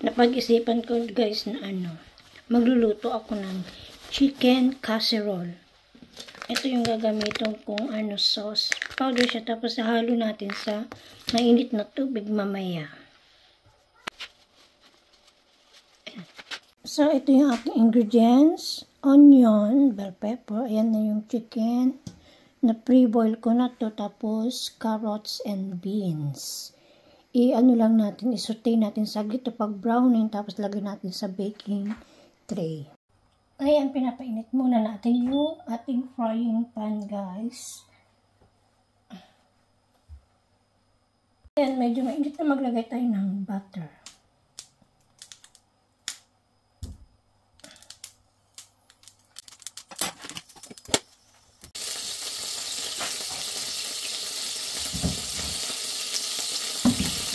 napag-isipan ko guys na magluluto ako ng chicken casserole. Ito yung gagamitin kong sauce. Powder siya, tapos halo natin sa mainit na tubig mamaya. So, ito yung aking ingredients. Onion, bell pepper, ayan na yung chicken. Na pre-boil ko na to, tapos carrots and beans. Lang natin, i-saute natin saglit to pag browning, tapos lagay natin sa baking tray. Ayan, pinapainit muna natin yung ating frying pan, guys. Ayan, medyo mainit na, maglagay tayo ng butter.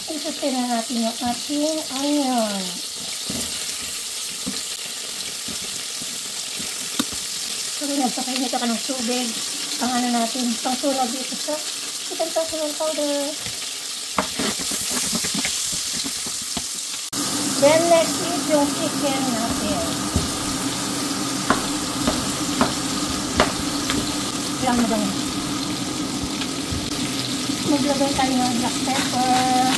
Isaute na natin yung ating onion. So, nagpakainit ka ng tubig. Ang natin, pang sunog dito sa chicken casserole powder. Then, let's eat yung chicken natin. Lang mo ganyan. Maglagay tayo ng black pepper.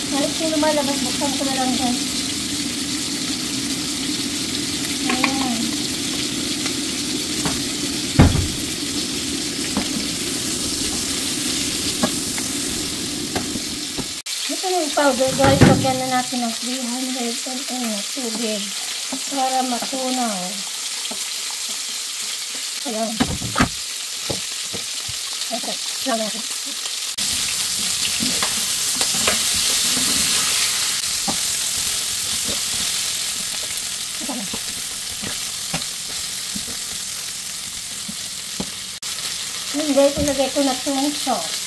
Halit yung lumalabas, buksan ko na lang dyan. Ayan. Ito na yung powder, guys. Lagyan na natin ng 300 ml na tubig para matunaw. Ayan. Okay, lang natin. And then, ilagay ko na itong sauce.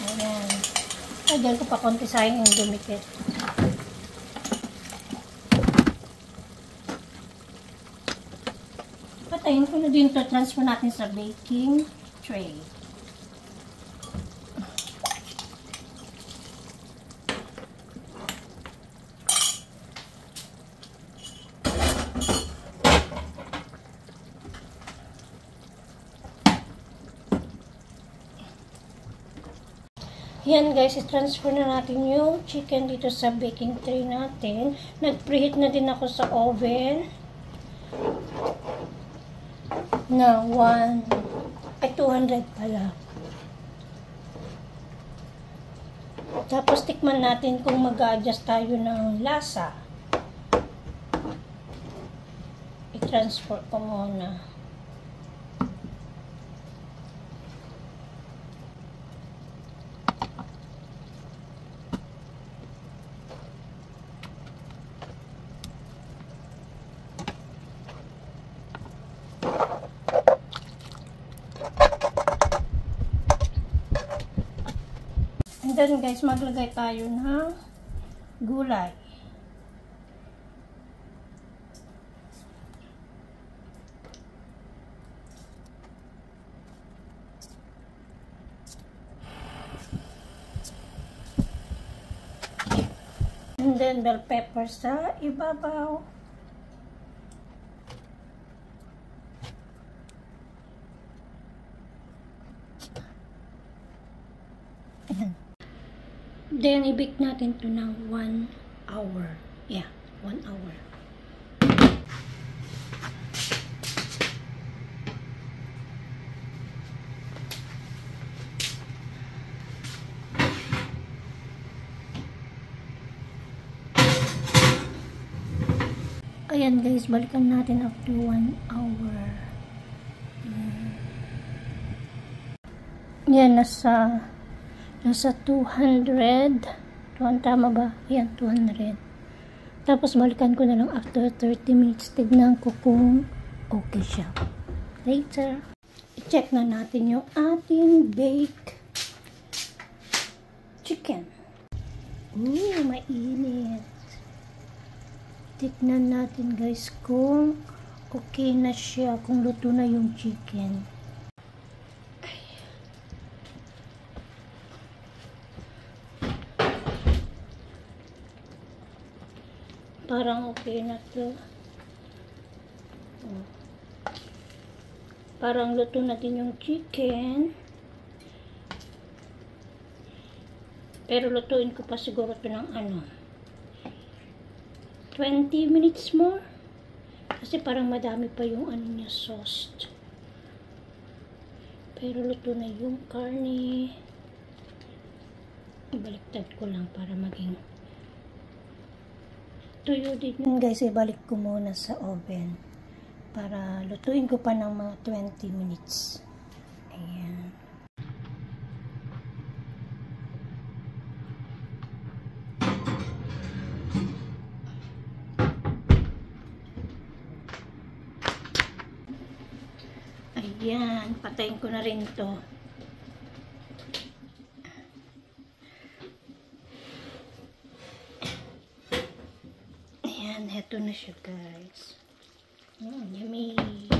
Ayan. Lagyan ko pa konti sayang yung dumikit. Patayin ko na din ito. Transfer natin sa baking tray. Yan guys, i-transfer na natin yung chicken dito sa baking tray natin. Nag-preheat na din ako sa oven na 200 pala. Tapos tikman natin kung mag-a-adjust tayo ng lasa. I-transfer ko muna. And then guys, maglagay tayo ng gulay. And then bell pepper sa ibabaw. Then, i-bake natin ito ng 1 hour. Yeah, 1 hour. Ayan guys, balikan natin after 1 hour. Yan, nasa 200. Tama ba? Ayan, 200. Tapos balikan ko na lang after 30 minutes. Tignan ko kung okay siya. Later. I-check na natin yung ating baked chicken. Mainit. Tignan natin guys kung okay na siya, kung luto na yung chicken. Parang okay na to. Parang luto na din yung chicken. Pero lutuin ko pa siguro to ng 20 minutes more. Kasi parang madami pa yung niya sauce. Pero luto na yung karne. Ibaliktad ko lang para maging tuyo din. Guys, ibalik ko muna sa oven para lutuin ko pa ng mga 20 minutes. Ayan. Ayan, patayin ko na rin to. Ayan, heto na siya guys. Yummy.